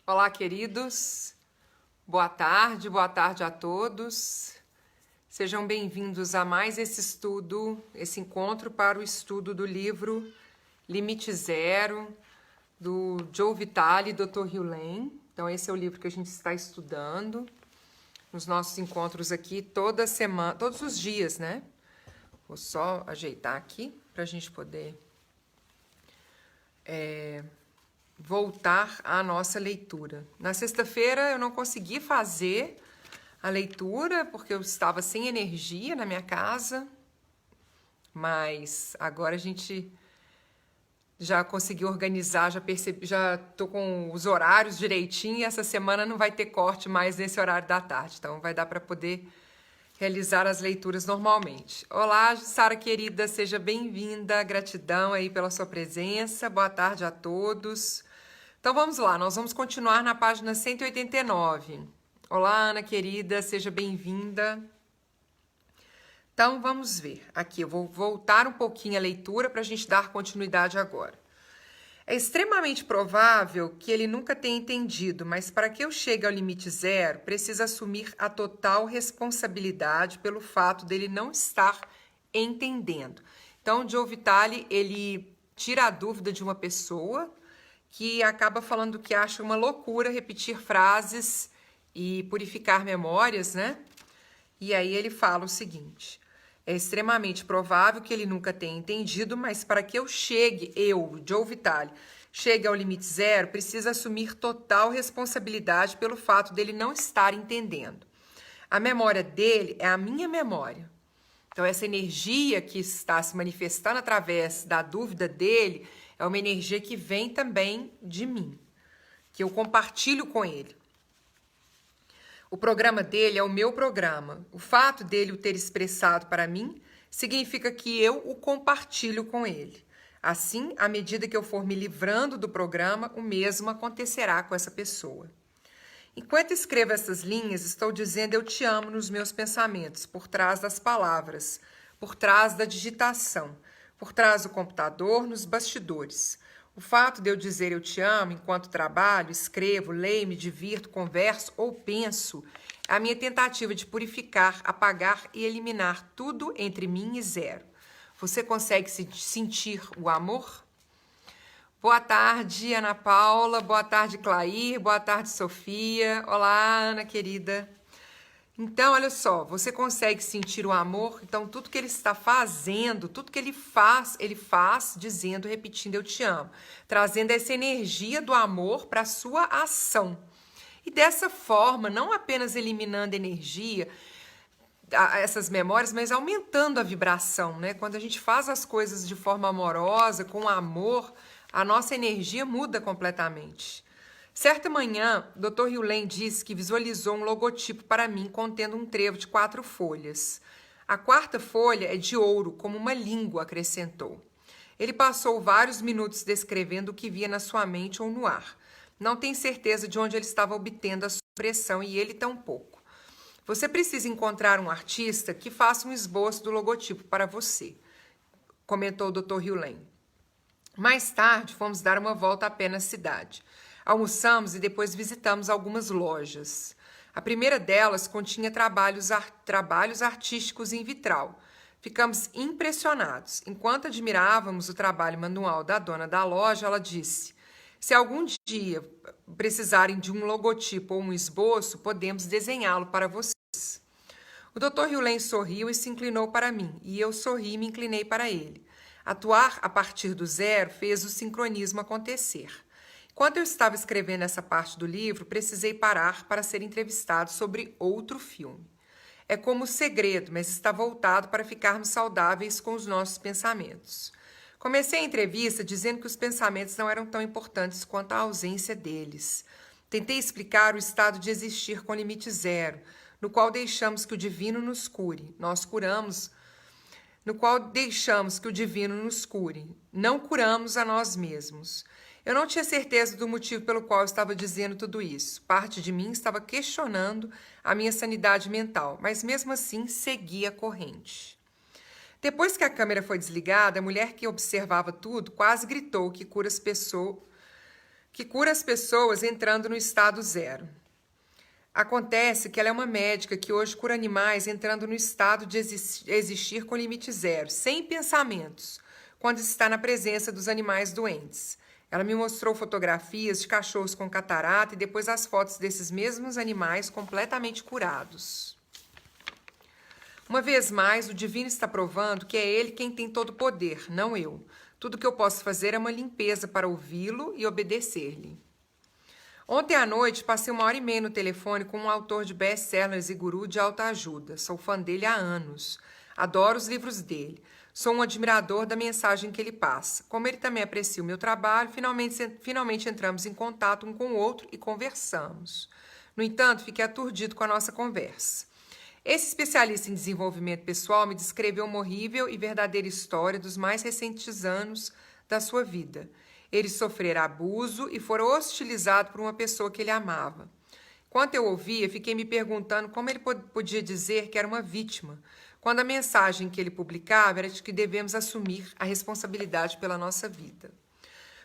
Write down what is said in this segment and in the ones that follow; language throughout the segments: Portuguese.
Olá, queridos. Boa tarde a todos. Sejam bem-vindos a mais esse estudo, esse encontro para o estudo do livro Limite Zero, do Joe Vitale e Dr. Hugh Lane. Então, esse é o livro que a gente está estudando nos nossos encontros aqui toda semana, todos os dias, né? Vou só ajeitar aqui para a gente poder voltar à nossa leitura. Na sexta-feira eu não consegui fazer a leitura porque eu estava sem energia na minha casa, mas agora a gente já conseguiu organizar, já percebi, já tô com os horários direitinho e essa semana não vai ter corte mais nesse horário da tarde, então vai dar para poder realizar as leituras normalmente. Olá, Sara querida, seja bem-vinda, gratidão aí pela sua presença, boa tarde a todos. Então vamos lá, nós vamos continuar na página 189. Olá, Ana querida, seja bem-vinda. Então vamos ver, aqui eu vou voltar um pouquinho a leitura para a gente dar continuidade agora. É extremamente provável que ele nunca tenha entendido, mas para que eu chegue ao limite zero, precisa assumir a total responsabilidade pelo fato dele não estar entendendo. Então, Joe Vitale, ele tira a dúvida de uma pessoa que acaba falando que acha uma loucura repetir frases e purificar memórias, né? E aí ele fala o seguinte: é extremamente provável que ele nunca tenha entendido, mas para que eu, Joe Vitale, chegue ao limite zero, precisa assumir total responsabilidade pelo fato dele não estar entendendo. A memória dele é a minha memória. Então, essa energia que está se manifestando através da dúvida dele é uma energia que vem também de mim, que eu compartilho com ele. O programa dele é o meu programa. O fato dele o ter expressado para mim significa que eu o compartilho com ele. Assim, à medida que eu for me livrando do programa, o mesmo acontecerá com essa pessoa. Enquanto escrevo essas linhas, estou dizendo eu te amo nos meus pensamentos, por trás das palavras, por trás da digitação, por trás do computador, nos bastidores. O fato de eu dizer eu te amo enquanto trabalho, escrevo, leio, me divirto, converso ou penso é a minha tentativa de purificar, apagar e eliminar tudo entre mim e zero. Você consegue sentir o amor? Boa tarde, Ana Paula. Boa tarde, Clair. Boa tarde, Sofia. Olá, Ana querida. Então, olha só, você consegue sentir o amor? Então, tudo que ele está fazendo, tudo que ele faz dizendo, repetindo, eu te amo. Trazendo essa energia do amor para a sua ação. E dessa forma, não apenas eliminando energia, essas memórias, mas aumentando a vibração, né? Quando a gente faz as coisas de forma amorosa, com amor, a nossa energia muda completamente. Certa manhã, Dr. Hugh Lane disse que visualizou um logotipo para mim contendo um trevo de 4 folhas. A quarta folha é de ouro, como uma língua, acrescentou. Ele passou vários minutos descrevendo o que via na sua mente ou no ar. Não tem certeza de onde ele estava obtendo a sua impressão e ele tampouco. Você precisa encontrar um artista que faça um esboço do logotipo para você, comentou o Dr. Hugh Lane. Mais tarde, fomos dar uma volta a pé na cidade. Almoçamos e depois visitamos algumas lojas. A primeira delas continha trabalhos artísticos em vitral. Ficamos impressionados. Enquanto admirávamos o trabalho manual da dona da loja, ela disse: se algum dia precisarem de um logotipo ou um esboço, podemos desenhá-lo para vocês. O Dr. Hugh Lane sorriu e se inclinou para mim, e eu sorri e me inclinei para ele. Atuar a partir do zero fez o sincronismo acontecer. Enquanto eu estava escrevendo essa parte do livro, precisei parar para ser entrevistado sobre outro filme. É como o segredo, mas está voltado para ficarmos saudáveis com os nossos pensamentos. Comecei a entrevista dizendo que os pensamentos não eram tão importantes quanto a ausência deles. Tentei explicar o estado de existir com limite zero, no qual deixamos que o divino nos cure. Nós curamos, no qual deixamos que o divino nos cure. Não curamos a nós mesmos. Eu não tinha certeza do motivo pelo qual eu estava dizendo tudo isso. Parte de mim estava questionando a minha sanidade mental, mas mesmo assim seguia a corrente. Depois que a câmera foi desligada, a mulher que observava tudo quase gritou que cura as pessoas, que cura as pessoas entrando no estado zero. Acontece que ela é uma médica que hoje cura animais entrando no estado de existir com limite zero, sem pensamentos, quando está na presença dos animais doentes. Ela me mostrou fotografias de cachorros com catarata e depois as fotos desses mesmos animais completamente curados. Uma vez mais, o divino está provando que é ele quem tem todo o poder, não eu. Tudo que eu posso fazer é uma limpeza para ouvi-lo e obedecer-lhe. Ontem à noite, passei 1h30 no telefone com um autor de best-sellers e guru de autoajuda. Sou fã dele há anos. Adoro os livros dele. Sou um admirador da mensagem que ele passa. Como ele também aprecia o meu trabalho, finalmente entramos em contato um com o outro e conversamos. No entanto, fiquei aturdido com a nossa conversa. Esse especialista em desenvolvimento pessoal me descreveu uma horrível e verdadeira história dos mais recentes anos da sua vida. Ele sofrera abuso e fora hostilizado por uma pessoa que ele amava. Enquanto eu ouvia, fiquei me perguntando como ele podia dizer que era uma vítima, quando a mensagem que ele publicava era de que devemos assumir a responsabilidade pela nossa vida.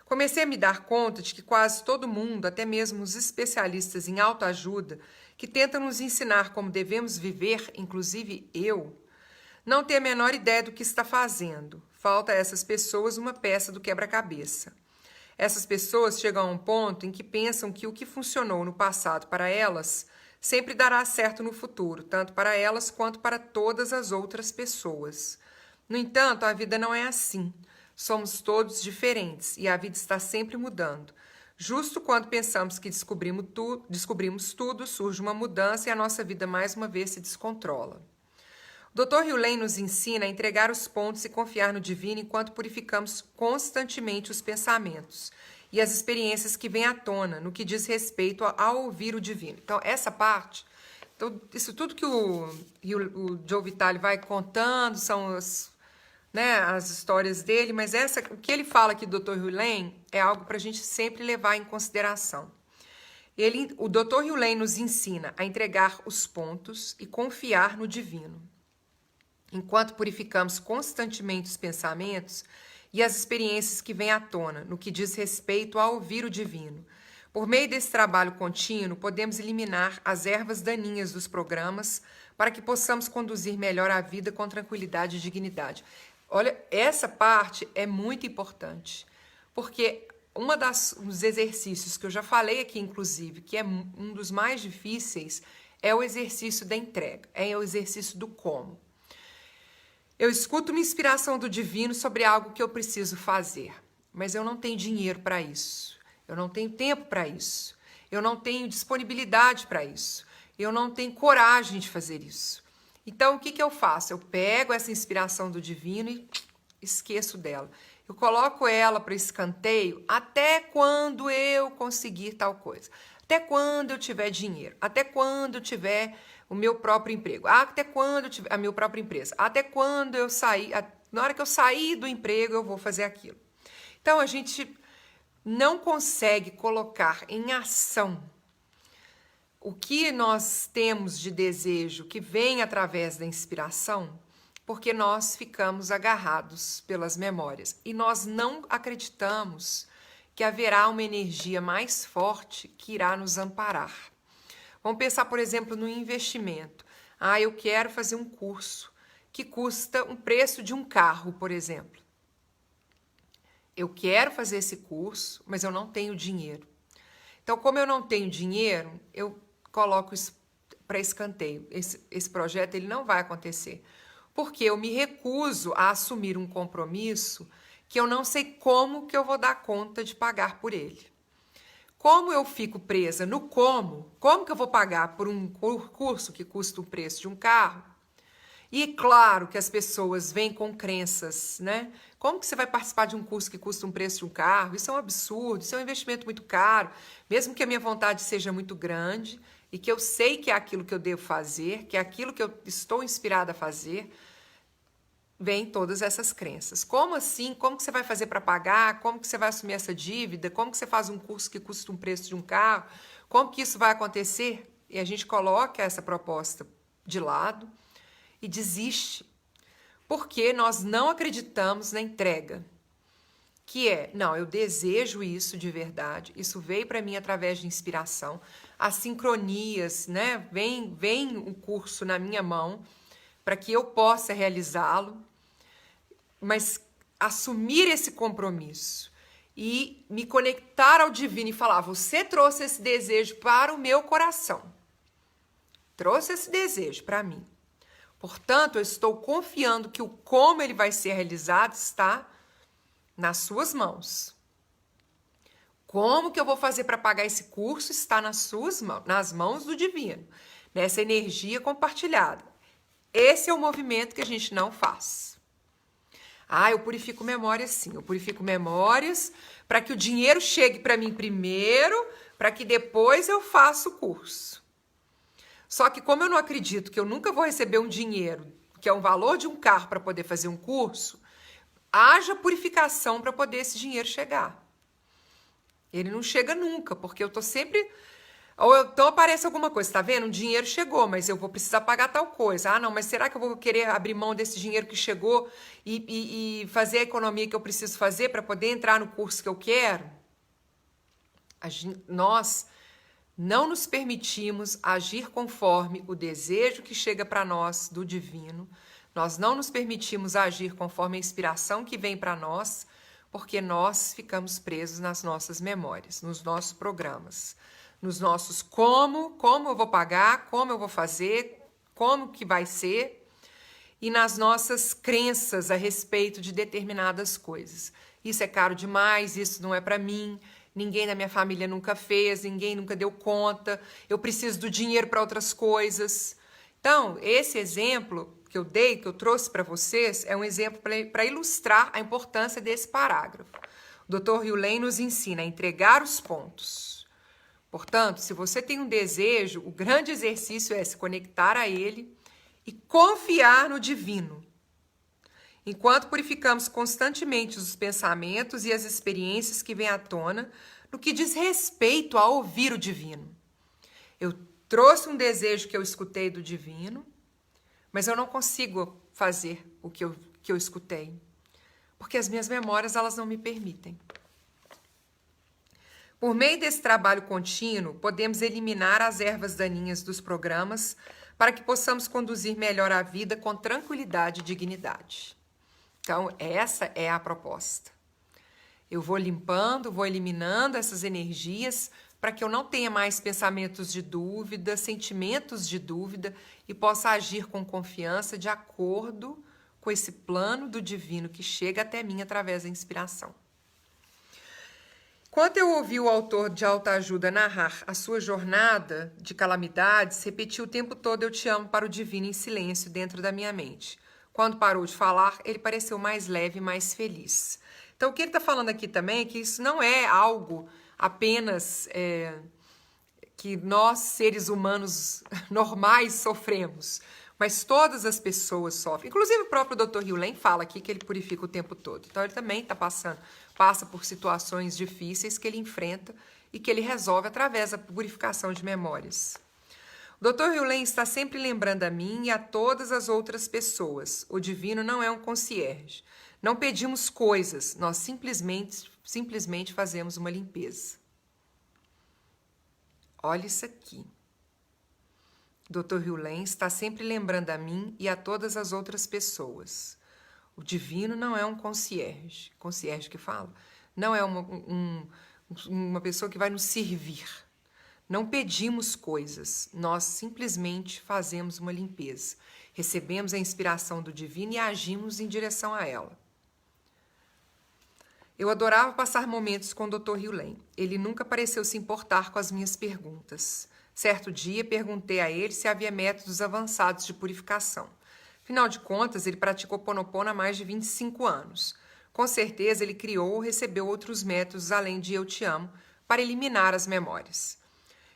Comecei a me dar conta de que quase todo mundo, até mesmo os especialistas em autoajuda, que tentam nos ensinar como devemos viver, inclusive eu, não tem a menor ideia do que está fazendo. Falta a essas pessoas uma peça do quebra-cabeça. Essas pessoas chegam a um ponto em que pensam que o que funcionou no passado para elas sempre dará certo no futuro, tanto para elas quanto para todas as outras pessoas. No entanto, a vida não é assim. Somos todos diferentes e a vida está sempre mudando. Justo quando pensamos que descobrimos tudo, surge uma mudança e a nossa vida mais uma vez se descontrola. O Dr. Hugh nos ensina a entregar os pontos e confiar no divino enquanto purificamos constantemente os pensamentos e as experiências que vêm à tona no que diz respeito a ouvir o divino. Então, essa parte, isso tudo que o Joe Vitale vai contando são as histórias dele, mas o que ele fala aqui do Dr. Hugh é algo para a gente sempre levar em consideração. O Dr. Hugh nos ensina a entregar os pontos e confiar no divino. Enquanto purificamos constantemente os pensamentos e as experiências que vêm à tona no que diz respeito a ouvir o divino. Por meio desse trabalho contínuo, podemos eliminar as ervas daninhas dos programas para que possamos conduzir melhor a vida com tranquilidade e dignidade. Olha, essa parte é muito importante, porque dos exercícios que eu já falei aqui, inclusive, que é um dos mais difíceis, é o exercício da entrega, é o exercício do como. Eu escuto uma inspiração do divino sobre algo que eu preciso fazer, mas eu não tenho dinheiro para isso, eu não tenho tempo para isso, eu não tenho disponibilidade para isso, eu não tenho coragem de fazer isso. Então, o que eu faço? Eu pego essa inspiração do divino e esqueço dela. Eu coloco ela para escanteio até quando eu conseguir tal coisa, até quando eu tiver dinheiro, até quando eu tiver o meu próprio emprego, até quando eu tiver a minha própria empresa, até quando eu sair, na hora que eu sair do emprego eu vou fazer aquilo. Então a gente não consegue colocar em ação o que nós temos de desejo que vem através da inspiração, porque nós ficamos agarrados pelas memórias e nós não acreditamos que haverá uma energia mais forte que irá nos amparar. Vamos pensar, por exemplo, no investimento. Eu quero fazer um curso que custa um preço de um carro, por exemplo. Eu quero fazer esse curso, mas eu não tenho dinheiro. Então, como eu não tenho dinheiro, eu coloco isso para escanteio. Esse projeto ele não vai acontecer, porque eu me recuso a assumir um compromisso que eu não sei como que eu vou dar conta de pagar por ele. Como eu fico presa no como que eu vou pagar por um curso que custa o preço de um carro? E claro que as pessoas vêm com crenças, né? Como que você vai participar de um curso que custa um preço de um carro? Isso é um absurdo, isso é um investimento muito caro. Mesmo que a minha vontade seja muito grande e que eu sei que é aquilo que eu devo fazer, que é aquilo que eu estou inspirada a fazer, vem todas essas crenças. Como assim? Como que você vai fazer para pagar? Como que você vai assumir essa dívida? Como que você faz um curso que custa um preço de um carro? Como que isso vai acontecer? E a gente coloca essa proposta de lado e desiste, porque nós não acreditamos na entrega. que é, não, eu desejo isso de verdade, isso veio para mim através de inspiração, as sincronias, né? Vem um curso na minha mão para que eu possa realizá-lo, mas assumir esse compromisso e me conectar ao divino e falar, você trouxe esse desejo para o meu coração, trouxe esse desejo para mim. Portanto, eu estou confiando que o como ele vai ser realizado está nas suas mãos. Como que eu vou fazer para pagar esse curso está nas suas mãos, nas mãos do divino, nessa energia compartilhada. Esse é o movimento que a gente não faz. Eu purifico memórias sim, eu purifico memórias para que o dinheiro chegue para mim primeiro, para que depois eu faça o curso. Só que como eu não acredito que eu nunca vou receber um dinheiro, que é um valor de um carro para poder fazer um curso, haja purificação para poder esse dinheiro chegar. Ele não chega nunca, porque eu tô sempre... Ou então aparece alguma coisa, tá vendo? O dinheiro chegou, mas eu vou precisar pagar tal coisa. Não, mas será que eu vou querer abrir mão desse dinheiro que chegou e fazer a economia que eu preciso fazer para poder entrar no curso que eu quero? Nós não nos permitimos agir conforme o desejo que chega para nós do divino. Nós não nos permitimos agir conforme a inspiração que vem para nós, porque nós ficamos presos nas nossas memórias, nos nossos programas, nos nossos como eu vou pagar, como eu vou fazer, como que vai ser, e nas nossas crenças a respeito de determinadas coisas. Isso é caro demais, isso não é para mim, ninguém na minha família nunca fez, ninguém nunca deu conta, eu preciso do dinheiro para outras coisas. Então, esse exemplo que eu dei, que eu trouxe para vocês, é um exemplo para ilustrar a importância desse parágrafo. O Dr. Hugh Lane nos ensina a entregar os pontos. Portanto, se você tem um desejo, o grande exercício é se conectar a ele e confiar no divino. Enquanto purificamos constantemente os pensamentos e as experiências que vêm à tona no que diz respeito a ouvir o divino. Eu trouxe um desejo que eu escutei do divino, mas eu não consigo fazer o que eu escutei, porque as minhas memórias elas não me permitem. Por meio desse trabalho contínuo, podemos eliminar as ervas daninhas dos programas para que possamos conduzir melhor a vida com tranquilidade e dignidade. Então, essa é a proposta. Eu vou limpando, vou eliminando essas energias para que eu não tenha mais pensamentos de dúvida, sentimentos de dúvida e possa agir com confiança de acordo com esse plano do divino que chega até mim através da inspiração. Quando eu ouvi o autor de autoajuda narrar a sua jornada de calamidades, repeti o tempo todo eu te amo para o divino em silêncio dentro da minha mente. Quando parou de falar, ele pareceu mais leve e mais feliz. Então, o que ele está falando aqui também é que isso não é algo apenas que nós, seres humanos normais, sofremos, mas todas as pessoas sofrem. Inclusive, o próprio Dr. Hugh Lane fala aqui que ele purifica o tempo todo. Então, ele também passa por situações difíceis que ele enfrenta e que ele resolve através da purificação de memórias. O Dr. Hugh Lane está sempre lembrando a mim e a todas as outras pessoas. O divino não é um concierge. Não pedimos coisas, nós simplesmente fazemos uma limpeza. Olha isso aqui. Dr. Hugh Lane está sempre lembrando a mim e a todas as outras pessoas. O divino não é um concierge. Concierge que fala? Não é uma pessoa que vai nos servir. Não pedimos coisas, nós simplesmente fazemos uma limpeza. Recebemos a inspiração do divino e agimos em direção a ela. Eu adorava passar momentos com o Dr. Hugh Lane. Ele nunca pareceu se importar com as minhas perguntas. Certo dia, perguntei a ele se havia métodos avançados de purificação. Afinal de contas, ele praticou Ho'oponopono há mais de 25 anos. Com certeza, ele criou ou recebeu outros métodos além de Eu Te Amo para eliminar as memórias.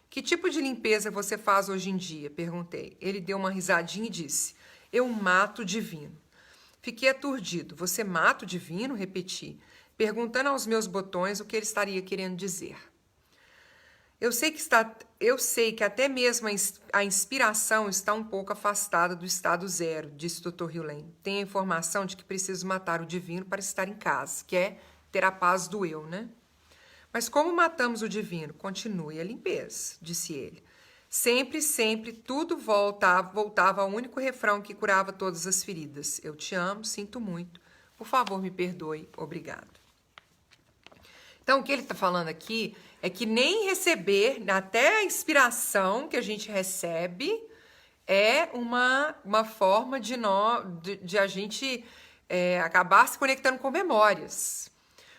Que tipo de limpeza você faz hoje em dia? Perguntei. Ele deu uma risadinha e disse, eu mato o divino. Fiquei aturdido. Você mata o divino? Repeti, perguntando aos meus botões o que ele estaria querendo dizer. Eu sei que até mesmo a inspiração está um pouco afastada do estado zero, disse o Dr. Hugh Lane. Tenho a informação de que preciso matar o divino para estar em casa, que é ter a paz do eu, né? Mas como matamos o divino? Continue a limpeza, disse ele. Sempre, sempre, tudo voltava ao único refrão que curava todas as feridas. Eu te amo, sinto muito. Por favor, me perdoe. Obrigado. Então, o que ele está falando aqui é que nem receber, até a inspiração que a gente recebe, é uma forma de a gente acabar se conectando com memórias.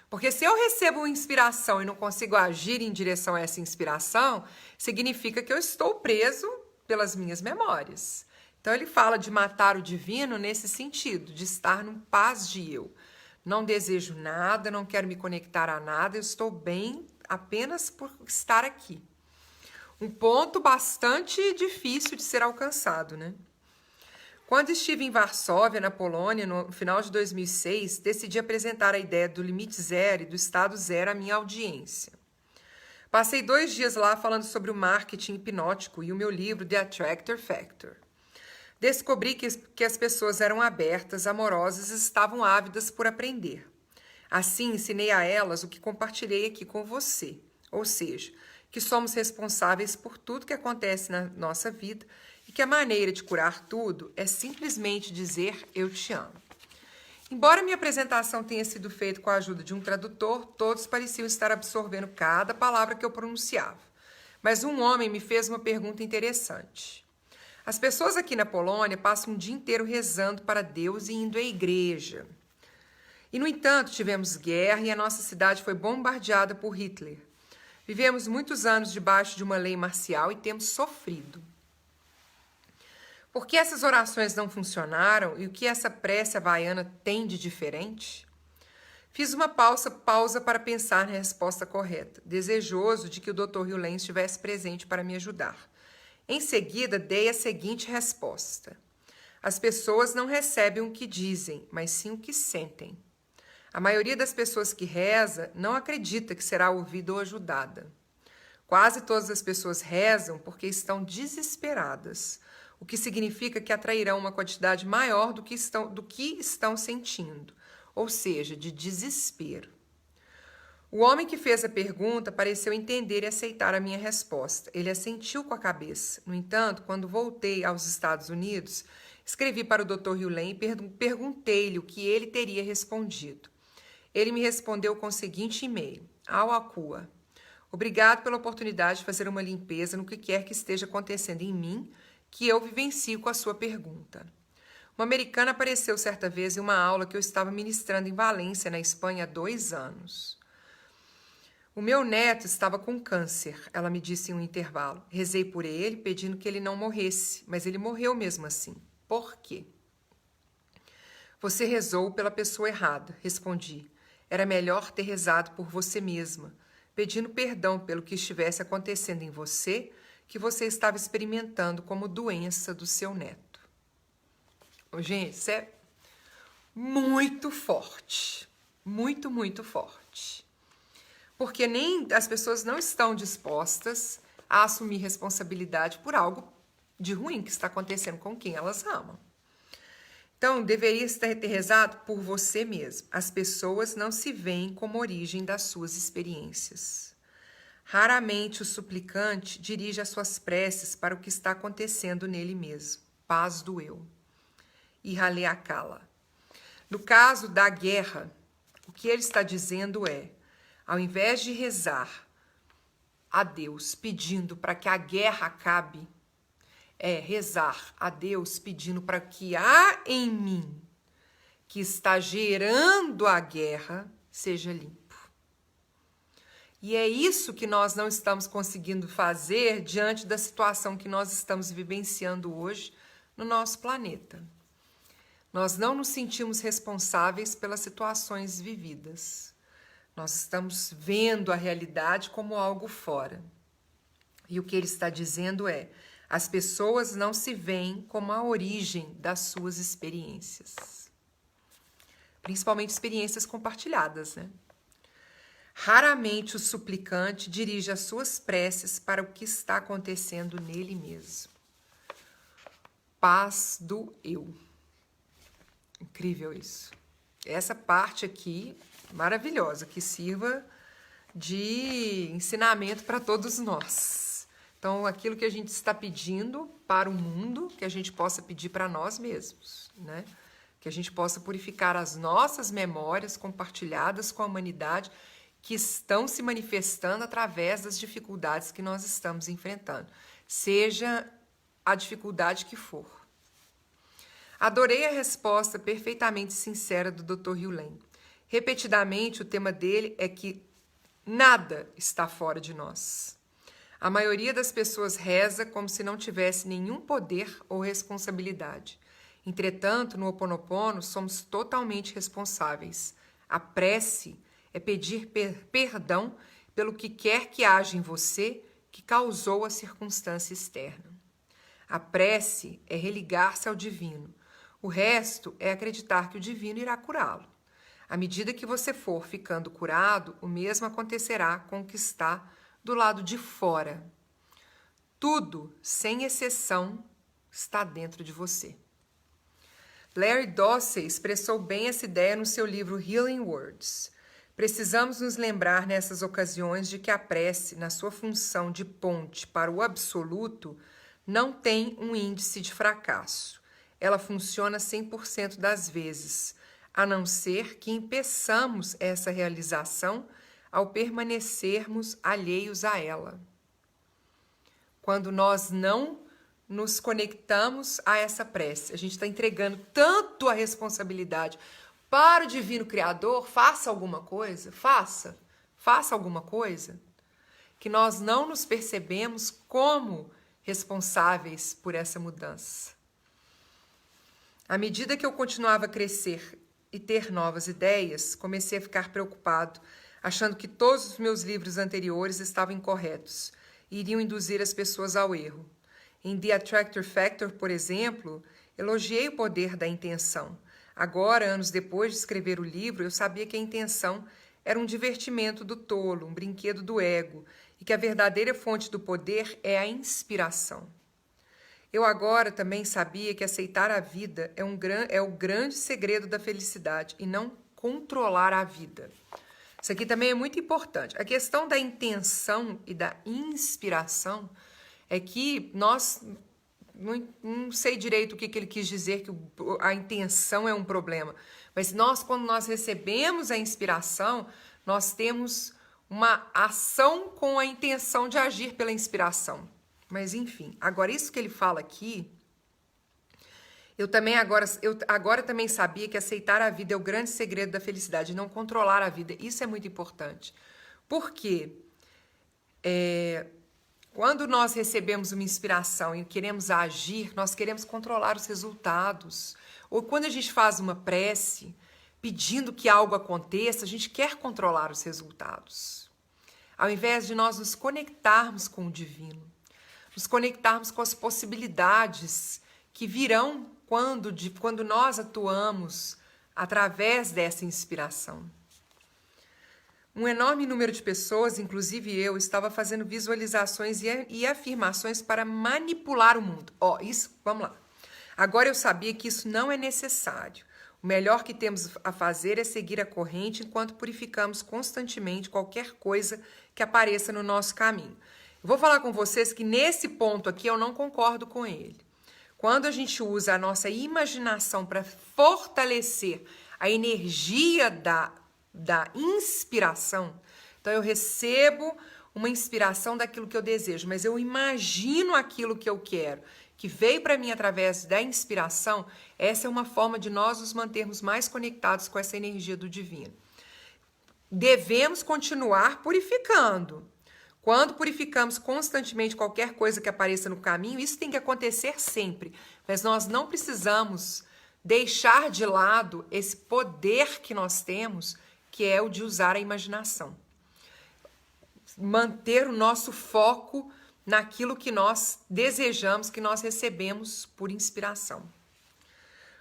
Porque se eu recebo uma inspiração e não consigo agir em direção a essa inspiração, significa que eu estou preso pelas minhas memórias. Então ele fala de matar o divino nesse sentido, de estar num paz de eu. Não desejo nada, não quero me conectar a nada, eu estou bem apenas por estar aqui. Um ponto bastante difícil de ser alcançado, né? Quando estive em Varsóvia, na Polônia, no final de 2006, decidi apresentar a ideia do limite zero e do estado zero à minha audiência. Passei 2 dias lá falando sobre o marketing hipnótico e o meu livro The Attractor Factor. Descobri que as pessoas eram abertas, amorosas e estavam ávidas por aprender. Assim, ensinei a elas o que compartilhei aqui com você, ou seja, que somos responsáveis por tudo que acontece na nossa vida e que a maneira de curar tudo é simplesmente dizer eu te amo. Embora minha apresentação tenha sido feita com a ajuda de um tradutor, todos pareciam estar absorvendo cada palavra que eu pronunciava. Mas um homem me fez uma pergunta interessante. As pessoas aqui na Polônia passam um dia inteiro rezando para Deus e indo à igreja. E, no entanto, tivemos guerra e a nossa cidade foi bombardeada por Hitler. Vivemos muitos anos debaixo de uma lei marcial e temos sofrido. Por que essas orações não funcionaram e o que essa prece havaiana tem de diferente? Fiz uma pausa para pensar na resposta correta, desejoso de que o Dr. Hugh estivesse presente para me ajudar. Em seguida, dei a seguinte resposta. As pessoas não recebem o que dizem, mas sim o que sentem. A maioria das pessoas que reza não acredita que será ouvida ou ajudada. Quase todas as pessoas rezam porque estão desesperadas, o que significa que atrairão uma quantidade maior do que estão sentindo, ou seja, de desespero. O homem que fez a pergunta pareceu entender e aceitar a minha resposta. Ele assentiu com a cabeça. No entanto, quando voltei aos Estados Unidos, escrevi para o Dr. Hugh Lane e perguntei-lhe o que ele teria respondido. Ele me respondeu com o seguinte e-mail. Ao Akua. Obrigado pela oportunidade de fazer uma limpeza no que quer que esteja acontecendo em mim, que eu vivencio com a sua pergunta. Uma americana apareceu certa vez em uma aula que eu estava ministrando em Valência, na Espanha, há 2 anos. O meu neto estava com câncer, ela me disse em um intervalo. Rezei por ele, pedindo que ele não morresse, mas ele morreu mesmo assim. Por quê? Você rezou pela pessoa errada, respondi. Era melhor ter rezado por você mesma, pedindo perdão pelo que estivesse acontecendo em você, que você estava experimentando como doença do seu neto. Gente, isso é muito forte. Muito, muito forte. Porque nem as pessoas não estão dispostas a assumir responsabilidade por algo de ruim que está acontecendo com quem elas amam. Então, deveria ter rezado por você mesmo. As pessoas não se veem como origem das suas experiências. Raramente o suplicante dirige as suas preces para o que está acontecendo nele mesmo. Paz do eu. E Haleakala. No caso da guerra, o que ele está dizendo é, ao invés de rezar a Deus pedindo para que a guerra acabe, é rezar a Deus pedindo para que há em mim, que está gerando a guerra, seja limpo. E é isso que nós não estamos conseguindo fazer diante da situação que nós estamos vivenciando hoje no nosso planeta. Nós não nos sentimos responsáveis pelas situações vividas. Nós estamos vendo a realidade como algo fora. E o que ele está dizendo é, as pessoas não se veem como a origem das suas experiências. Principalmente experiências compartilhadas, né? Raramente o suplicante dirige as suas preces para o que está acontecendo nele mesmo. Paz do eu. Incrível isso. Essa parte aqui maravilhosa, que sirva de ensinamento para todos nós. Então, aquilo que a gente está pedindo para o mundo, que a gente possa pedir para nós mesmos, né? Que a gente possa purificar as nossas memórias compartilhadas com a humanidade, que estão se manifestando através das dificuldades que nós estamos enfrentando, seja a dificuldade que for. Adorei a resposta perfeitamente sincera do Dr. Hugh Lane. Repetidamente, o tema dele é que nada está fora de nós. A maioria das pessoas reza como se não tivesse nenhum poder ou responsabilidade. Entretanto, no Ho Oponopono, somos totalmente responsáveis. A prece é pedir perdão pelo que quer que haja em você que causou a circunstância externa. A prece é religar-se ao divino. O resto é acreditar que o divino irá curá-lo. À medida que você for ficando curado, o mesmo acontecerá com o que está do lado de fora. Tudo, sem exceção, está dentro de você. Larry Dossey expressou bem essa ideia no seu livro Healing Words. Precisamos nos lembrar nessas ocasiões de que a prece, na sua função de ponte para o absoluto, não tem um índice de fracasso. Ela funciona 100% das vezes, a não ser que impeçamos essa realização ao permanecermos alheios a ela. Quando nós não nos conectamos a essa prece, a gente está entregando tanto a responsabilidade para o Divino Criador, faça alguma coisa, faça alguma coisa, que nós não nos percebemos como responsáveis por essa mudança. À medida que eu continuava a crescer e ter novas ideias, comecei a ficar preocupado, achando que todos os meus livros anteriores estavam incorretos e iriam induzir as pessoas ao erro. Em The Attractor Factor, por exemplo, elogiei o poder da intenção. Agora, anos depois de escrever o livro, eu sabia que a intenção era um divertimento do tolo, um brinquedo do ego, e que a verdadeira fonte do poder é a inspiração. Eu agora também sabia que aceitar a vida é o grande segredo da felicidade e não controlar a vida. Isso aqui também é muito importante. A questão da intenção e da inspiração é que nós... Não sei direito o que ele quis dizer, que a intenção é um problema. Mas quando nós recebemos a inspiração, nós temos uma ação com a intenção de agir pela inspiração. Mas, enfim, agora isso que ele fala aqui, eu agora também sabia que aceitar a vida é o grande segredo da felicidade, não controlar a vida. Isso é muito importante. Por quê? Quando nós recebemos uma inspiração e queremos agir, nós queremos controlar os resultados. Ou quando a gente faz uma prece pedindo que algo aconteça, a gente quer controlar os resultados. Ao invés de nós nos conectarmos com o divino, nos conectarmos com as possibilidades que virão quando nós atuamos através dessa inspiração. Um enorme número de pessoas, inclusive eu, estava fazendo visualizações e afirmações para manipular o mundo. Vamos lá. Agora eu sabia que isso não é necessário. O melhor que temos a fazer é seguir a corrente enquanto purificamos constantemente qualquer coisa que apareça no nosso caminho. Eu vou falar com vocês que nesse ponto aqui eu não concordo com ele. Quando a gente usa a nossa imaginação para fortalecer a energia da inspiração, então eu recebo uma inspiração daquilo que eu desejo, mas eu imagino aquilo que eu quero, que veio para mim através da inspiração. Essa é uma forma de nós nos mantermos mais conectados com essa energia do divino. Devemos continuar purificando. Quando purificamos constantemente qualquer coisa que apareça no caminho, isso tem que acontecer sempre, mas nós não precisamos deixar de lado esse poder que nós temos, que é o de usar a imaginação. Manter o nosso foco naquilo que nós desejamos, que nós recebemos por inspiração.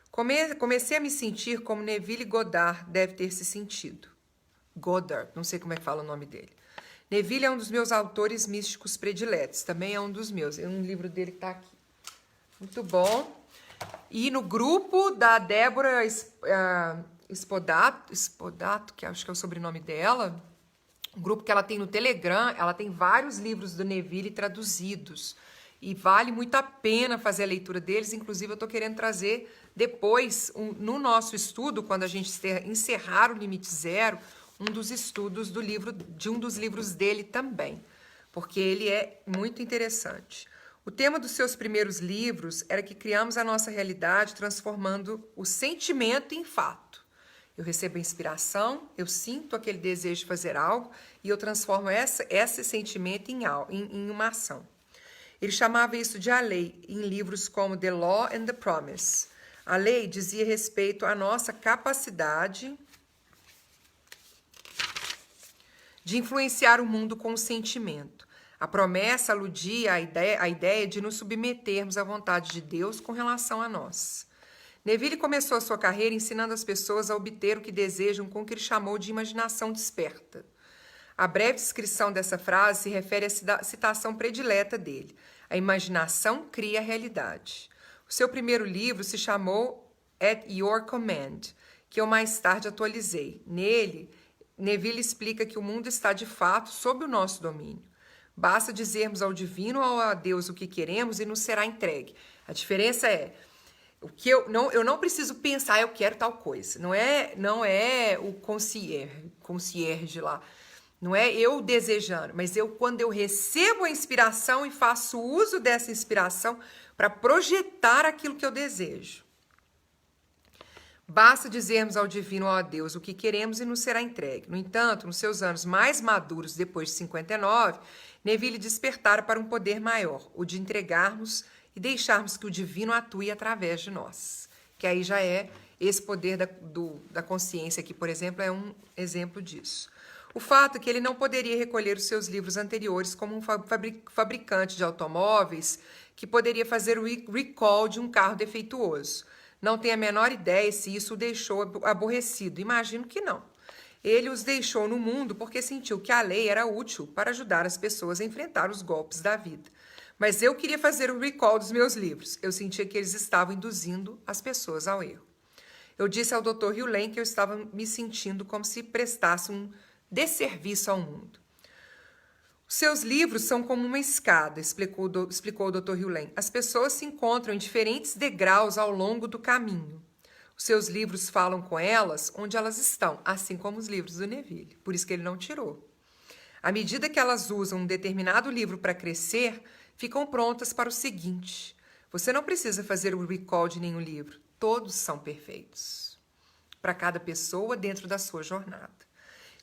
Comecei a me sentir como Neville Goddard deve ter se sentido. Goddard, não sei como é que fala o nome dele. Neville é um dos meus autores místicos prediletos, também é um dos meus. É um livro dele que está aqui. Muito bom. E no grupo da Débora Spoddato, que acho que é o sobrenome dela, um grupo que ela tem no Telegram, ela tem vários livros do Neville traduzidos. E vale muito a pena fazer a leitura deles. Inclusive, eu estou querendo trazer depois, no nosso estudo, quando a gente encerrar o Limite Zero, um dos estudos de um dos livros dele também, porque ele é muito interessante. O tema dos seus primeiros livros era que criamos a nossa realidade transformando o sentimento em fato. Eu recebo a inspiração, eu sinto aquele desejo de fazer algo e eu transformo esse sentimento em uma ação. Ele chamava isso de a lei, em livros como The Law and the Promise. A lei dizia respeito à nossa capacidade de influenciar o mundo com o sentimento. A promessa aludia à ideia de nos submetermos à vontade de Deus com relação a nós. Neville começou a sua carreira ensinando as pessoas a obter o que desejam com o que ele chamou de imaginação desperta. A breve descrição dessa frase se refere à citação predileta dele. A imaginação cria a realidade. O seu primeiro livro se chamou At Your Command, que eu mais tarde atualizei. Nele, Neville explica que o mundo está de fato sob o nosso domínio. Basta dizermos ao divino ou a Deus o que queremos e nos será entregue. A diferença é que eu não preciso pensar, eu quero tal coisa. Não é o concierge lá. Não é eu desejando, mas quando eu recebo a inspiração e faço uso dessa inspiração para projetar aquilo que eu desejo. Basta dizermos ao divino ou a Deus o que queremos e nos será entregue. No entanto, nos seus anos mais maduros, depois de 59, Neville despertara para um poder maior, o de entregarmos e deixarmos que o divino atue através de nós. Que aí já é esse poder da consciência aqui, por exemplo, é um exemplo disso. O fato é que ele não poderia recolher os seus livros anteriores como um fabricante de automóveis que poderia fazer o recall de um carro defeituoso. Não tem a menor ideia se isso o deixou aborrecido. Imagino que não. Ele os deixou no mundo porque sentiu que a lei era útil para ajudar as pessoas a enfrentar os golpes da vida. Mas eu queria fazer o recall dos meus livros. Eu sentia que eles estavam induzindo as pessoas ao erro. Eu disse ao Dr. Hugh Lane que eu estava me sentindo como se prestasse um desserviço ao mundo. Os seus livros são como uma escada, explicou o Dr. Hugh Lane. As pessoas se encontram em diferentes degraus ao longo do caminho. Os seus livros falam com elas onde elas estão, assim como os livros do Neville. Por isso que ele não tirou. À medida que elas usam um determinado livro para crescer, ficam prontas para o seguinte. Você não precisa fazer o recall de nenhum livro. Todos são perfeitos. Para cada pessoa dentro da sua jornada.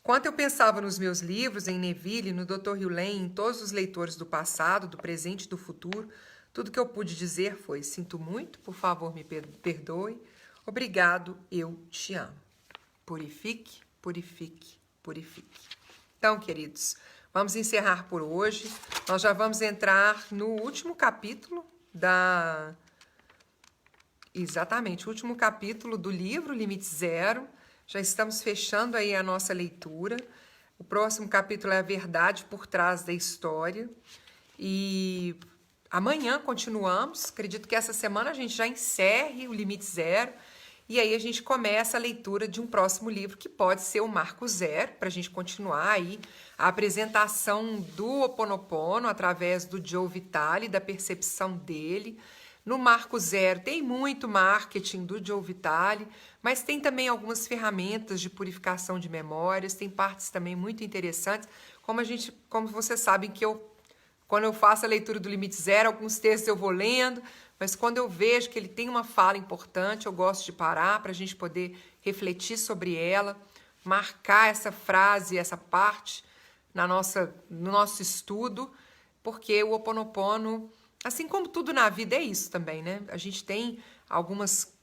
Enquanto eu pensava nos meus livros, em Neville, no Dr. Hugh Lane, em todos os leitores do passado, do presente e do futuro, tudo que eu pude dizer foi: sinto muito, por favor, me perdoe, obrigado, eu te amo. Purifique, purifique, purifique. Então, queridos, vamos encerrar por hoje. Nós já vamos entrar no último capítulo Exatamente, o último capítulo do livro Limite Zero. Já estamos fechando aí a nossa leitura. O próximo capítulo é a verdade por trás da história. E amanhã continuamos. Acredito que essa semana a gente já encerre o Limite Zero. E aí a gente começa a leitura de um próximo livro, que pode ser o Marco Zero, para a gente continuar aí a apresentação do Ho Oponopono através do Joe Vitale, da percepção dele. No Marco Zero tem muito marketing do Joe Vitale, mas tem também algumas ferramentas de purificação de memórias, tem partes também muito interessantes, como vocês sabem que quando eu faço a leitura do Limite Zero, alguns textos eu vou lendo, mas quando eu vejo que ele tem uma fala importante, eu gosto de parar para a gente poder refletir sobre ela, marcar essa frase, essa parte no nosso estudo, porque o Ho Oponopono, assim como tudo na vida, é isso também, né? A gente tem algumas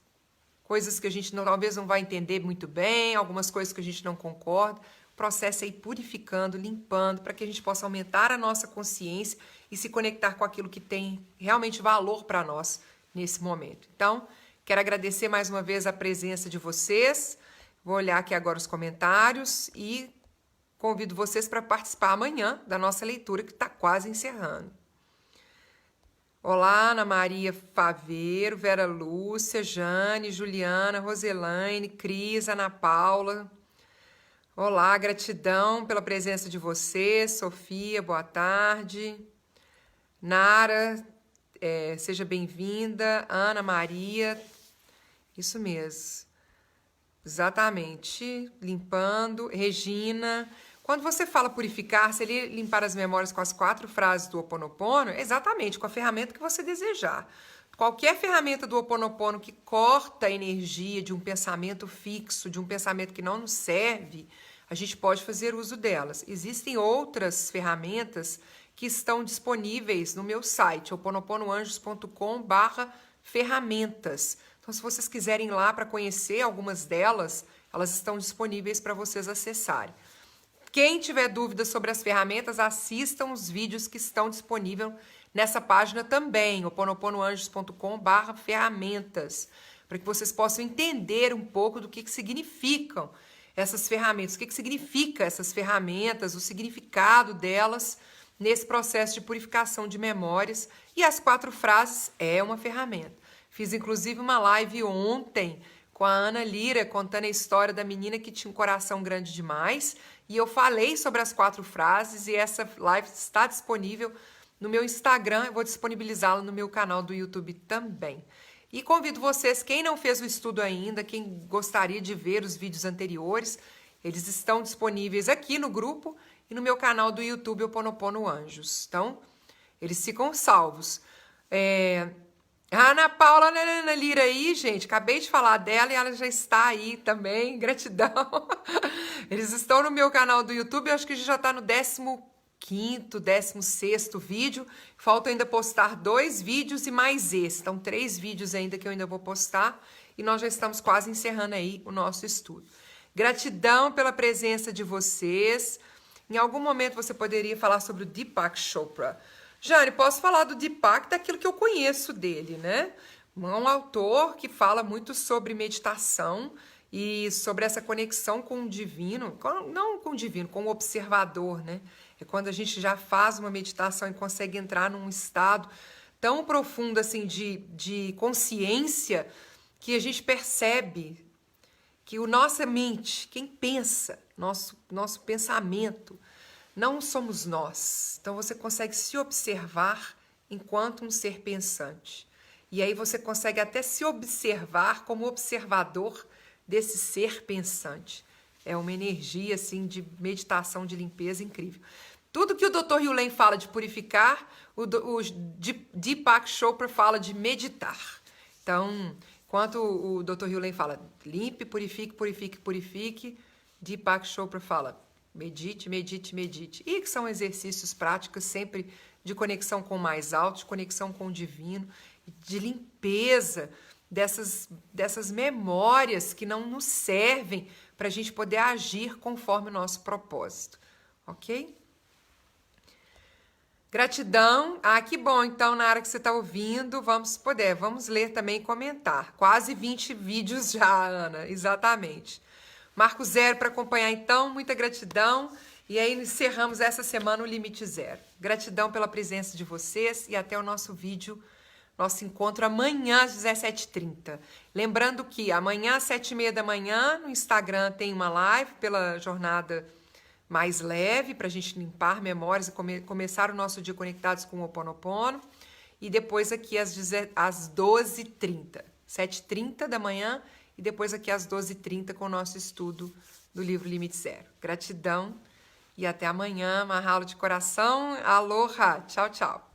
coisas que a gente talvez não vai entender muito bem, algumas coisas que a gente não concorda. O processo é ir purificando, limpando, para que a gente possa aumentar a nossa consciência e se conectar com aquilo que tem realmente valor para nós nesse momento. Então, quero agradecer mais uma vez a presença de vocês. Vou olhar aqui agora os comentários e convido vocês para participar amanhã da nossa leitura, que está quase encerrando. Olá, Ana Maria Faveiro, Vera Lúcia, Jane, Juliana, Roselaine, Cris, Ana Paula. Olá, gratidão pela presença de vocês. Sofia, boa tarde. Nara, seja bem-vinda. Ana Maria, isso mesmo. Exatamente. Limpando. Regina. Quando você fala purificar, se ele limpar as memórias com as 4 frases do Ho Oponopono, exatamente, com a ferramenta que você desejar. Qualquer ferramenta do Ho Oponopono que corta a energia de um pensamento fixo, de um pensamento que não nos serve, a gente pode fazer uso delas. Existem outras ferramentas que estão disponíveis no meu site, ho'oponoponoanjos.com/ferramentas. Então, se vocês quiserem ir lá para conhecer algumas delas, elas estão disponíveis para vocês acessarem. Quem tiver dúvidas sobre as ferramentas, assistam os vídeos que estão disponíveis nessa página também, ho'oponoponoanjos.com/ferramentas, para que vocês possam entender um pouco do que significam essas ferramentas, o que significa essas ferramentas, o significado delas nesse processo de purificação de memórias. E as 4 frases é uma ferramenta. Fiz inclusive uma live ontem com a Ana Lira, contando a história da menina que tinha um coração grande demais. E eu falei sobre as 4 frases e essa live está disponível no meu Instagram. Eu vou disponibilizá-la no meu canal do YouTube também. E convido vocês, quem não fez o estudo ainda, quem gostaria de ver os vídeos anteriores, eles estão disponíveis aqui no grupo e no meu canal do YouTube, Ho Oponopono Anjos. Então, eles ficam salvos. A Ana Paula Ana Lira aí, gente, acabei de falar dela e ela já está aí também, gratidão. Eles estão no meu canal do YouTube, eu acho que já está no 15º, 16º vídeo. Falta ainda postar 2 vídeos e mais esse. Então, 3 vídeos ainda que eu ainda vou postar e nós já estamos quase encerrando aí o nosso estudo. Gratidão pela presença de vocês. Em algum momento você poderia falar sobre o Deepak Chopra. Jane, posso falar do Deepak daquilo que eu conheço dele, né? Um autor que fala muito sobre meditação e sobre essa conexão com o divino, não com o divino, com o observador, né? É quando a gente já faz uma meditação e consegue entrar num estado tão profundo assim de consciência que a gente percebe que a nossa mente, quem pensa, nosso pensamento, não somos nós. Então você consegue se observar enquanto um ser pensante. E aí você consegue até se observar como observador desse ser pensante. É uma energia assim de meditação, de limpeza incrível. Tudo que o Dr. Yulen fala de purificar, o Deepak Chopra fala de meditar. Então, enquanto o Dr. Yulen fala limpe, purifique, purifique, purifique, Deepak Chopra fala medite, medite, medite. E que são exercícios práticos sempre de conexão com o mais alto, de conexão com o divino, de limpeza dessas memórias que não nos servem para a gente poder agir conforme o nosso propósito. Ok? Gratidão. Ah, que bom. Então, na hora que você está ouvindo, vamos ler também e comentar. Quase 20 vídeos já, Ana. Exatamente. Marco 0 para acompanhar, então. Muita gratidão. E aí, encerramos essa semana o Limite Zero. Gratidão pela presença de vocês e até o nosso vídeo, nosso encontro amanhã às 17h30. Lembrando que amanhã às 7h30 da manhã, no Instagram tem uma live pela jornada mais leve, para a gente limpar memórias e começar o nosso dia conectados com o Ho Oponopono. E depois aqui às 12h30, 7h30 da manhã, e depois aqui às 12h30 com o nosso estudo do livro Limite Zero. Gratidão e até amanhã. Mahalo de coração. Aloha. Tchau, tchau.